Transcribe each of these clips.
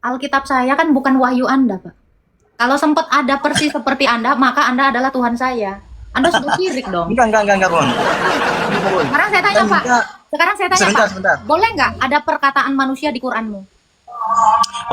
Alkitab saya kan bukan wahyu Anda, Pak. Kalau sempat ada persis seperti Anda, maka Anda adalah Tuhan saya. Anda sudah syirik dong. Enggak, Bun. Sekarang saya tanya, Kan Pak. kita Sekarang saya tanya, sebentar, Pak. sebentar. Boleh nggak ada perkataan manusia di Quranmu?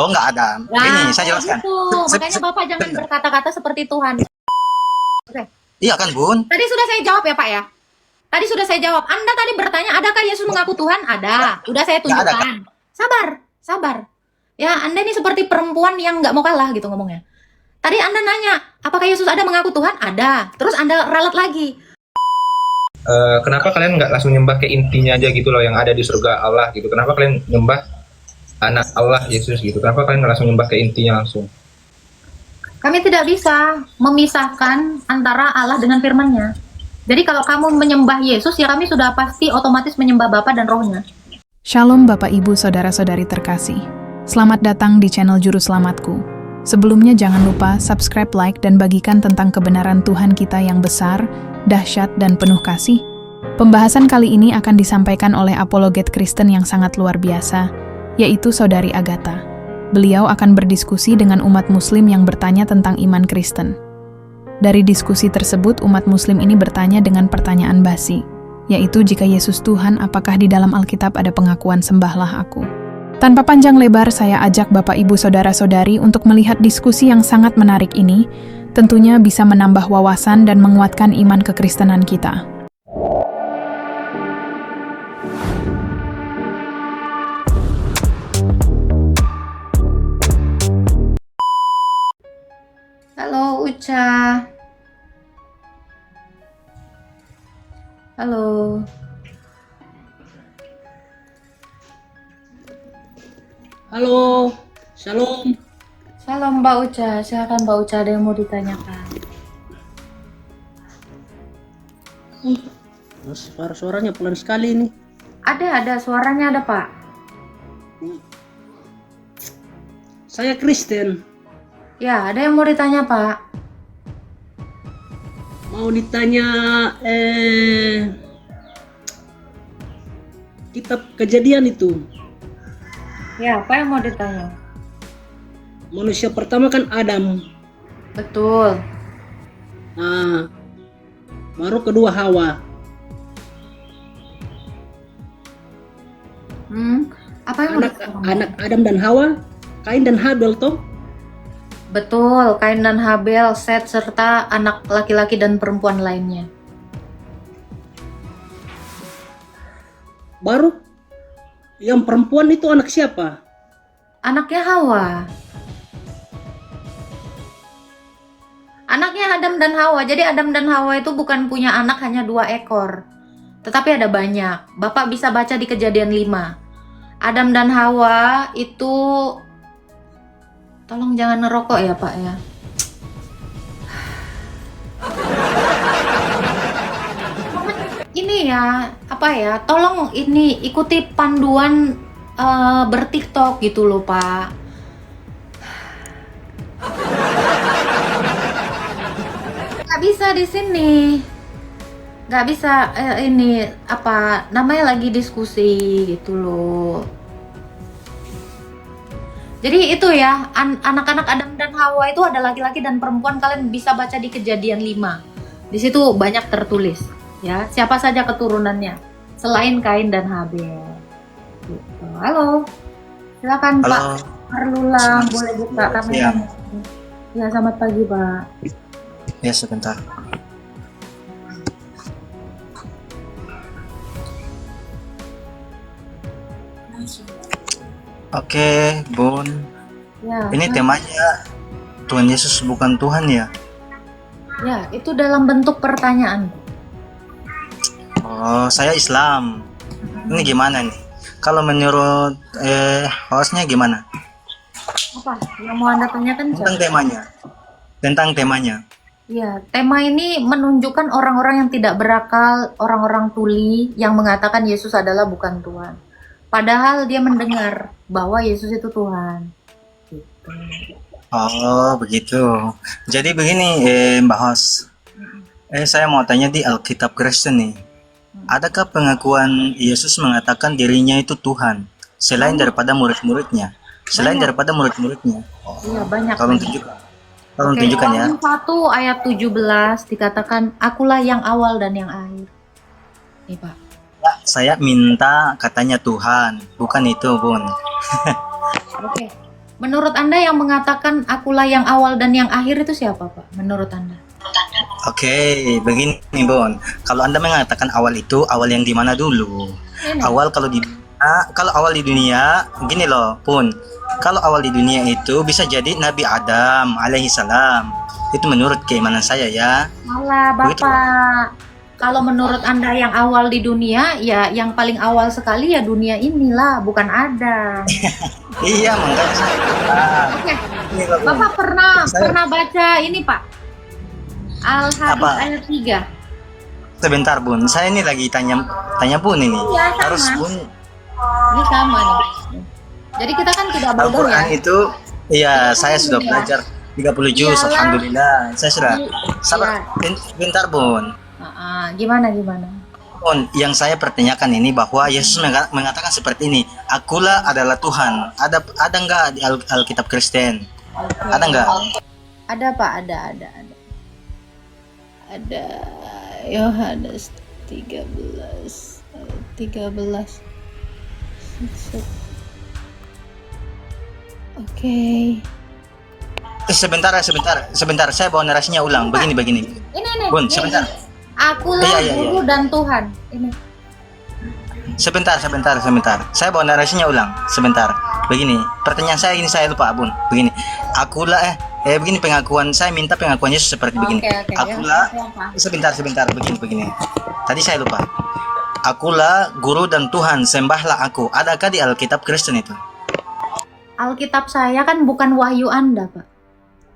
Oh, enggak ada. Ini saya jelaskan. Gitu. Makanya Bapak jangan Sebentar. berkata-kata seperti Tuhan. Oke. Iya kan, Bun? Tadi sudah saya jawab ya, Pak ya. Tadi sudah saya jawab. Anda tadi bertanya, adakah Yesus mengaku Tuhan? Ada. Udah saya Nggak ada, tunjukkan. Sabar. Ya, Anda ini seperti perempuan yang nggak mau kalah gitu ngomongnya. Tadi Anda nanya, apakah Yesus ada mengaku Tuhan? Ada. Terus Anda ralat lagi. Kenapa kalian nggak langsung nyembah ke intinya aja gitu loh, yang ada di surga Allah gitu? Kenapa kalian nyembah anak Allah Yesus gitu? Kenapa kalian nggak langsung nyembah ke intinya langsung? Kami tidak bisa memisahkan antara Allah dengan firman-Nya. Jadi kalau kamu menyembah Yesus, ya kami sudah pasti otomatis menyembah Bapa dan Roh-Nya. Shalom Bapak Ibu Saudara-saudari terkasih. Selamat datang di channel Juru Selamatku. Sebelumnya jangan lupa subscribe, like, dan bagikan tentang kebenaran Tuhan kita yang besar, dahsyat, dan penuh kasih. Pembahasan kali ini akan disampaikan oleh apologet Kristen yang sangat luar biasa, yaitu Saudari Agatha. Beliau akan berdiskusi dengan umat muslim yang bertanya tentang iman Kristen. Dari diskusi tersebut, umat muslim ini bertanya dengan pertanyaan basi, yaitu jika Yesus Tuhan, apakah di dalam Alkitab ada pengakuan sembahlah aku? Tanpa panjang lebar, saya ajak Bapak Ibu Saudara-saudari untuk melihat diskusi yang sangat menarik ini, tentunya bisa menambah wawasan dan menguatkan iman kekristenan kita. Halo Uca. Halo. Halo, Shalom. Shalom Mbak Uca. Silakan Mbak Uca, ada yang mau ditanyakan. Suaranya pelan sekali ini. Ada suaranya ada Pak. Saya Kristen. Ya, ada yang mau ditanya Pak. Mau ditanya kitab Kejadian itu. Ya, apa yang mau ditanya? Manusia pertama kan Adam. Betul. Nah, baru kedua Hawa. Apa yang mau ditanya? Anak Adam dan Hawa, Kain dan Habel toh? Betul, Kain dan Habel, Set, serta anak laki-laki dan perempuan lainnya. Baru yang perempuan itu anak siapa? Anaknya Hawa. Anaknya Adam dan Hawa. Jadi Adam dan Hawa itu bukan punya anak hanya 2 ekor. Tetapi ada banyak. Bapak bisa baca di Kejadian 5. Adam dan Hawa itu... Tolong jangan ngerokok ya Pak ya. Ini ya, apa ya, tolong ini ikuti panduan bertiktok gitu loh Pak. Nggak bisa di sini. Nggak bisa, ini apa namanya, lagi diskusi gitu loh. Jadi itu ya, anak-anak Adam dan Hawa itu ada laki-laki dan perempuan. Kalian bisa baca di Kejadian 5. Di situ banyak tertulis ya, siapa saja keturunannya selain Kain dan Habel. Gitu. Halo. Silakan Halo. Pak Arlulang, boleh buka kamera. Siap. Ya, selamat pagi Pak. Ya, sebentar. Oke, Bun. Ya. Ini temanya Tuhan Yesus bukan Tuhan ya? Ya, itu dalam bentuk pertanyaan. Oh, saya Islam. Ini gimana nih? Kalau menurut hostnya gimana? Apa yang mau Anda tanyakan? Tentang temanya. Tentang temanya. Ya, tema ini menunjukkan orang-orang yang tidak berakal, orang-orang tuli yang mengatakan Yesus adalah bukan Tuhan. Padahal dia mendengar bahwa Yesus itu Tuhan. Gitu. Oh, begitu. Jadi begini, Mbak Host. Saya mau tanya di Alkitab Kristen nih. Adakah pengakuan Yesus mengatakan dirinya itu Tuhan selain daripada murid-muridnya? selain Banyak. daripada murid-muridnya. Iya, banyak. Tolong banyak. tunjukkan. Tolong Oke, tunjukkan ya. Yohanes 1 ayat 17 dikatakan, akulah yang awal dan yang akhir. Nih Pak. Saya minta katanya Tuhan, bukan itu, Bun. Oke. Menurut Anda yang mengatakan akulah yang awal dan yang akhir itu siapa Pak? Menurut Anda? Oke, begini, Bun. Kalau Anda mengatakan awal itu, awal yang di mana dulu? Ini. Awal kalau awal di dunia, gini loh, Bun. Kalau awal di dunia itu bisa jadi Nabi Adam alaihi salam. Itu menurut keimanan saya ya. Malah Begitu, Bapak. Kalau menurut Anda yang awal di dunia, ya yang paling awal sekali ya dunia inilah, bukan Adam. Iya, makanya saya. Oke. Ini loh, Bun. Bapak pernah Saya- baca ini Pak? Al-Hadis Apa? ayat 3. Sebentar, Bun. Saya ini lagi tanya Bun ini. Iya, sama. Harus Bun. Ini sama nih. Jadi kita kan tidak bodoh Al-Quran ya. itu, iya, Kita saya kan sudah dunia. belajar 30 juz, Iyalah. alhamdulillah. Saya sudah. Iya. Sabar, bentar, Bun. Gimana? Bun, yang saya pertanyakan ini bahwa Yesus mengatakan seperti ini, akulah adalah Tuhan. Ada nggak di Alkitab Kristen? Oke. Ada nggak? Ada Pak, ada. Ada Yohanes 13. Oke. Sebentar. Saya bawa narasinya ulang. Begini. Ini. Bun, Ini. sebentar. Akulah Iya. guru dan Tuhan. Ini. Sebentar. Saya bawa narasinya ulang. Sebentar. Begini. Pertanyaan saya ini saya lupa, Bun. Begini. Akulah begini pengakuan saya minta pengakuan Yesus seperti begini. Oke. Akulah Ya, Pak. sebentar. Begini. Tadi saya lupa. Akulah guru dan Tuhan, sembahlah aku. Adakah di Alkitab Kristen itu? Alkitab saya kan bukan wahyu Anda, Pak.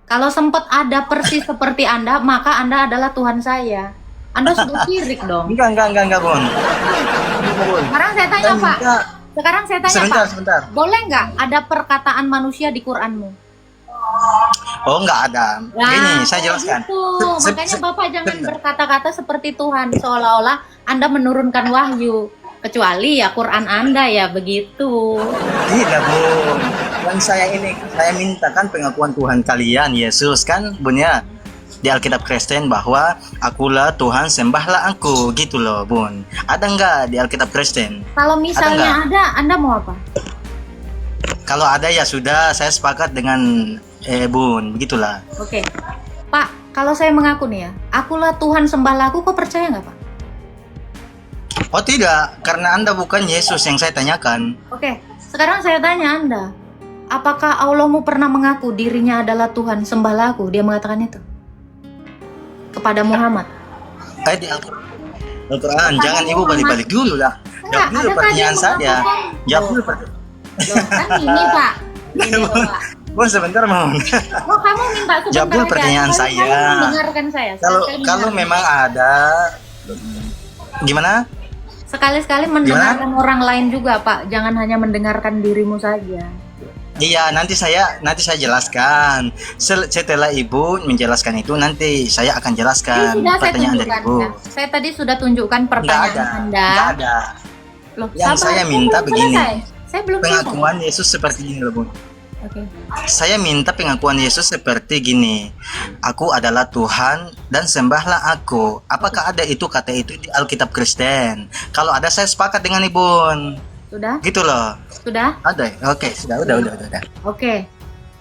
Kalau sempat ada persis seperti Anda, maka Anda adalah Tuhan saya. Anda sudah syirik dong. Enggak, Bun. Sekarang saya tanya, Saya Pak. minta Sekarang saya tanya, Pak. sebentar. Boleh nggak ada perkataan manusia di Quranmu? Oh, enggak ada. Gini, saya jelaskan. Gitu. Se- Makanya se- Bapak jangan sebentar. berkata-kata seperti Tuhan, seolah-olah Anda menurunkan wahyu. Kecuali ya Quran Anda ya begitu. Tidak, Bun. Yang saya mintakan pengakuan Tuhan kalian, Yesus kan, Bun ya. Di Alkitab Kristen bahwa akulah Tuhan, sembahlah aku, gitu loh, Bun. Ada enggak di Alkitab Kristen? Kalau misalnya ada, Anda mau apa? Kalau ada ya sudah, saya sepakat dengan Bun, begitulah. Oke. Pak, kalau saya mengaku nih ya, akulah Tuhan sembahlah aku, kok percaya nggak Pak? Oh tidak, karena Anda bukan Yesus yang saya tanyakan. Oke, sekarang saya tanya Anda, apakah Allahmu pernah mengaku dirinya adalah Tuhan sembahlah aku? Dia mengatakan itu kepada Muhammad. Di Al-Quran, jangan Ibu balik-balik dulu lah. Jawab dulu Adakah dia pertanyaan saya. mengaku? Jawab dulu Loh, kan ini Pak. Ini loh, Pak. Bun, sebentar, Bun. Oh, kamu minta sebentar Jawab dulu aja. pertanyaan Sekali saya. kamu mendengarkan saya. Kalau Sekali-sekali memang ada, gimana? sekali-sekali mendengarkan orang lain juga, Pak. Jangan hanya mendengarkan dirimu saja. Iya, nanti saya jelaskan. Setelah Ibu menjelaskan itu, nanti saya akan jelaskan Sudah saya pertanyaan dari tunjukkan. Ibu. Ya. Saya tadi sudah tunjukkan Enggak pertanyaan ada, Anda. enggak ada. Loh, Yang sabar, saya saya minta belum begini. selesai. Saya belum selesai. Pengakuan Yesus seperti ini loh, Bun. Oke. Saya minta pengakuan Yesus seperti gini. Aku adalah Tuhan dan sembahlah aku. Apakah ada itu kata itu di Alkitab Kristen? Kalau ada saya sepakat dengan Ibu. Sudah? Gitu loh. Sudah? Ada. Oke, sudah, udah. Oke.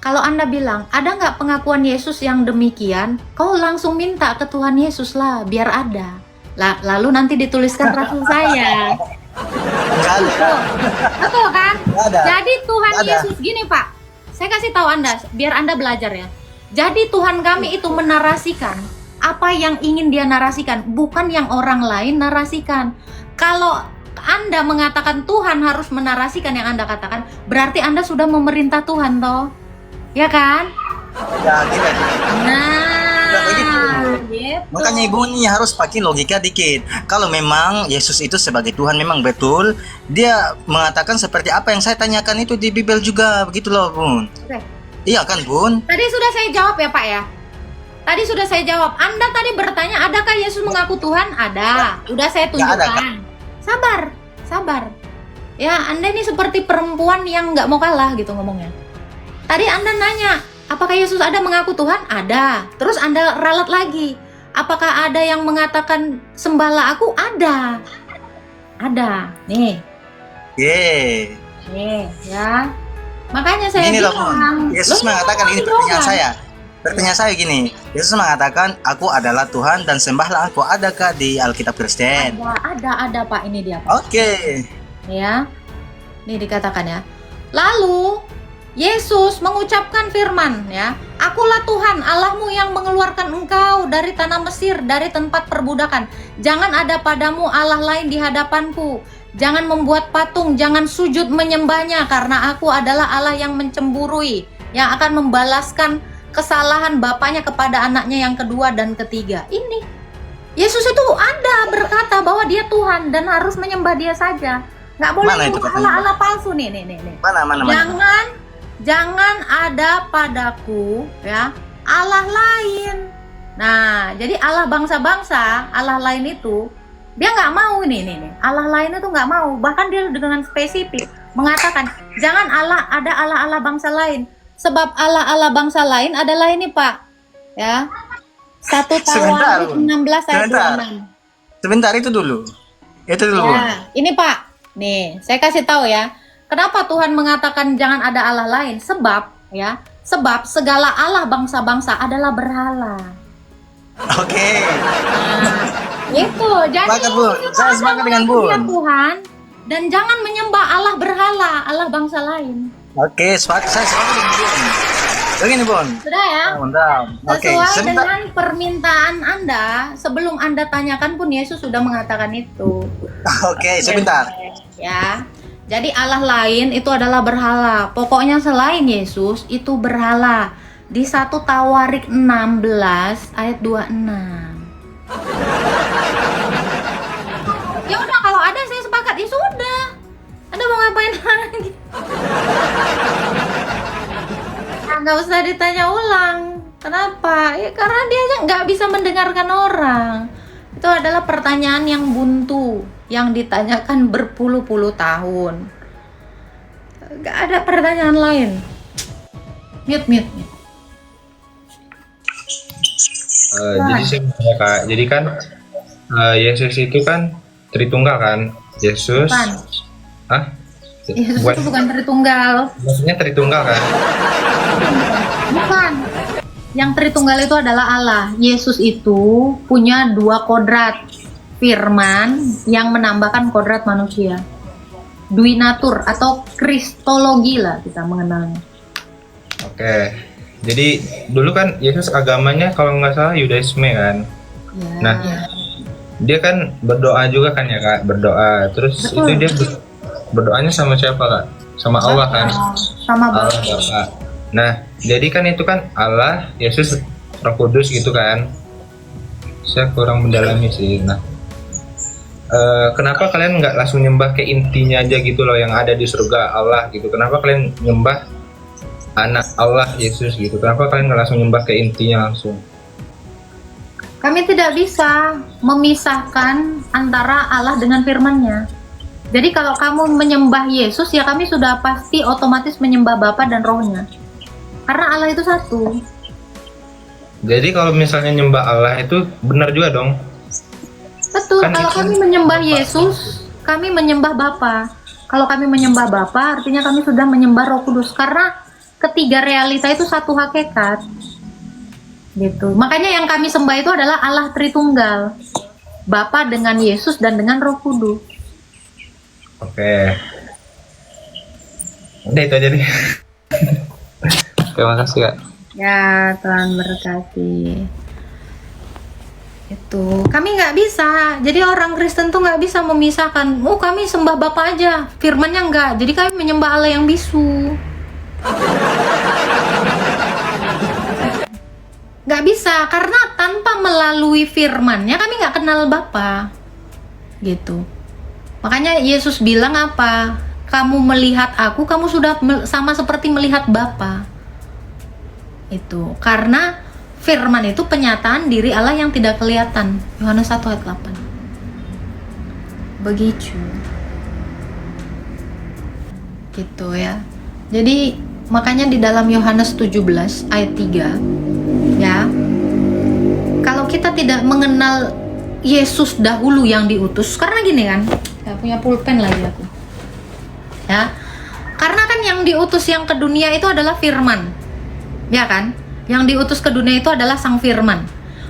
Kalau Anda bilang, ada nggak pengakuan Yesus yang demikian? Kau langsung minta ke Tuhan Yesus lah, biar ada. Lalu nanti dituliskan rasul saya. Enggak ada. Betul kan? Nggak ada. Jadi Tuhan Nggak ada. Yesus gini Pak, saya kasih tahu Anda biar Anda belajar ya. Jadi Tuhan kami itu menarasikan apa yang ingin dia narasikan, bukan yang orang lain narasikan. Kalau Anda mengatakan Tuhan harus menarasikan yang Anda katakan, berarti Anda sudah memerintah Tuhan toh, ya kan? Ya, gitu. Nah, begitu. gitu. Makanya Ibu ini harus pakai logika dikit. Kalau memang Yesus itu sebagai Tuhan memang betul, dia mengatakan seperti apa yang saya tanyakan itu di Bible juga, begitu loh, Bun. Oke. Iya kan, Bun? Tadi sudah saya jawab ya Pak ya. Tadi sudah saya jawab. Anda tadi bertanya, adakah Yesus mengaku Tuhan? Ada. Udah saya Nggak ada, tunjukkan. Sabar. Ya, Anda ini seperti perempuan yang nggak mau kalah gitu ngomongnya. Tadi Anda nanya, apakah Yesus ada mengaku Tuhan? Ada. Terus Anda ralat lagi, apakah ada yang mengatakan sembahlah aku? Ada. Ada. Nih. Nih, ya. Makanya saya Gini loh, bilang, Yesus loh, mengatakan ini ngomong pertanyaan doang. saya. Pertanyaan saya gini, Yesus mengatakan aku adalah Tuhan dan sembahlah aku. Adakah di Alkitab Kristen? Ada Pak, ini dia Pak. Oke. Ya. Ini dikatakan ya. Lalu Yesus mengucapkan firman ya, akulah Tuhan Allahmu yang mengeluarkan engkau dari tanah Mesir, dari tempat perbudakan. Jangan ada padamu Allah lain di hadapanku. Jangan membuat patung, jangan sujud menyembahnya, karena aku adalah Allah yang mencemburui, yang akan membalaskan kesalahan bapaknya kepada anaknya yang kedua dan ketiga. Ini Yesus itu ada berkata bahwa dia Tuhan dan harus menyembah dia saja. Nggak boleh Mana itu nyembah katanya? Allah palsu nih. Mana? Jangan ada padaku ya Allah lain. Nah, jadi Allah bangsa-bangsa, Allah lain itu dia nggak mau nih. Allah lain itu nggak mau. Bahkan dia dengan spesifik mengatakan jangan ada Allah bangsa lain. Sebab Allah bangsa lain adalah ini Pak ya. 1 Sebentar, Tawarik 16 ayat sebentar. 26. Sebentar itu dulu. Itu dulu. Ya, ini Pak. Nih, saya kasih tahu ya. Kenapa Tuhan mengatakan jangan ada Allah lain? Sebab segala Allah bangsa-bangsa adalah berhala. Oke. Itu. Jadi Sepakat, Bu. Saya sepakat dengan Bu. dia Tuhan dan jangan menyembah Allah berhala, Allah bangsa lain. Oke, saya sepakat dengan Bu. Begini, Bun. Sudah ya? Mantap. Oke, Sesuai sebentar. dengan permintaan Anda, sebelum Anda tanyakan pun Yesus sudah mengatakan itu. Oke, sebentar. Ya. Jadi Allah lain itu adalah berhala. Pokoknya selain Yesus itu berhala. Di 1 Tawarik 16 ayat 26. Ya udah, kalau ada saya sepakat, ya sudah. Anda mau ngapain lagi? Nggak usah ditanya ulang. Kenapa? Ya karena dia aja nggak bisa mendengarkan orang. Itu adalah pertanyaan yang buntu, yang ditanyakan berpuluh-puluh tahun. Nggak ada pertanyaan lain. Mute. Jadi saya bertanya, Kak, jadi kan Yesus itu kan Tritunggal kan? Yesus. Bukan. Hah? Yesus itu bukan Tritunggal. Maksudnya Tritunggal kan? Bukan. Yang Tritunggal itu adalah Allah. Yesus itu punya 2 kodrat. Firman yang menambahkan kodrat manusia. Duinatur atau kristologi lah kita mengenalnya. Oke. Jadi dulu kan Yesus agamanya kalau nggak salah Yudaisme kan? Ya. Nah, dia kan berdoa juga kan ya Kak? Berdoa. Terus Betul. itu dia berdoanya sama siapa Kak? Sama Allah kan? Sama Allah Bapa. Bapa. Nah, jadi kan itu kan Allah, Yesus, Roh Kudus gitu kan? Saya kurang mendalami sih. Nah, kenapa kalian nggak langsung nyembah ke intinya aja gitu loh, yang ada di surga Allah gitu? Kenapa kalian nyembah anak Allah Yesus gitu? Kenapa kalian nggak langsung nyembah ke intinya langsung? Kami tidak bisa memisahkan antara Allah dengan firman-Nya. Jadi kalau kamu menyembah Yesus, ya kami sudah pasti otomatis menyembah Bapa dan Roh-Nya. Karena Allah itu satu. Jadi kalau misalnya nyembah Allah itu benar juga dong? Betul, Kan kalau itu kami menyembah Bapa. Yesus, kami menyembah Bapa. Kalau kami menyembah Bapa, artinya kami sudah menyembah Roh Kudus. Karena ketiga realita itu satu hakikat. Gitu. Makanya yang kami sembah itu adalah Allah Tritunggal. Bapa dengan Yesus dan dengan Roh Kudus. Oke. Udah itu aja deh. Terima kasih Kak. Ya, Tuhan berkati. Itu kami nggak bisa. Jadi orang Kristen tuh nggak bisa memisahkan. Oh, kami sembah Bapa aja, firman-Nya nggak. Jadi kami menyembah Allah yang bisu. Nggak bisa, karena tanpa melalui firman-Nya kami nggak kenal Bapa. Gitu. Makanya Yesus bilang apa? Kamu melihat aku, kamu sudah sama seperti melihat Bapa. Itu karena firman itu penyataan diri Allah yang tidak kelihatan. Yohanes 1 ayat 8. Begitu. Gitu ya. Jadi makanya di dalam Yohanes 17 ayat 3 ya, kalau kita tidak mengenal Yesus dahulu yang diutus, karena gini kan, gak punya pulpen lagi aku ya, karena kan yang diutus yang ke dunia itu adalah firman, ya kan, yang diutus ke dunia itu adalah sang firman.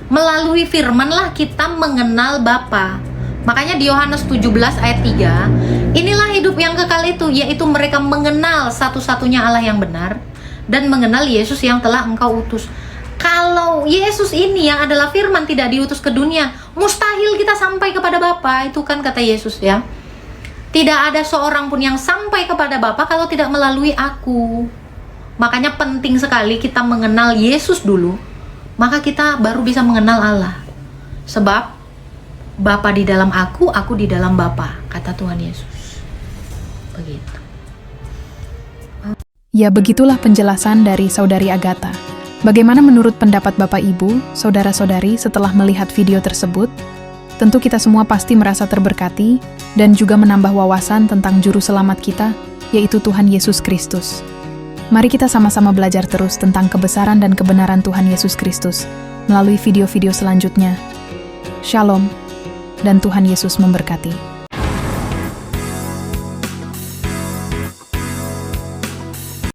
Melalui firman lah kita mengenal Bapa. Makanya di Yohanes 17 ayat 3, inilah hidup yang kekal itu, yaitu mereka mengenal satu-satunya Allah yang benar dan mengenal Yesus yang telah engkau utus. Kalau Yesus ini yang adalah firman tidak diutus ke dunia, mustahil kita sampai kepada Bapa. Itu kan kata Yesus ya. Tidak ada seorang pun yang sampai kepada Bapa kalau tidak melalui aku. Makanya penting sekali kita mengenal Yesus dulu, maka kita baru bisa mengenal Allah. Sebab Bapa di dalam aku di dalam Bapa, kata Tuhan Yesus. Begitu. Ya, begitulah penjelasan dari Saudari Agatha. Bagaimana menurut pendapat Bapak Ibu, saudara-saudari setelah melihat video tersebut? Tentu kita semua pasti merasa terberkati dan juga menambah wawasan tentang juru selamat kita, yaitu Tuhan Yesus Kristus. Mari kita sama-sama belajar terus tentang kebesaran dan kebenaran Tuhan Yesus Kristus melalui video-video selanjutnya. Shalom, dan Tuhan Yesus memberkati.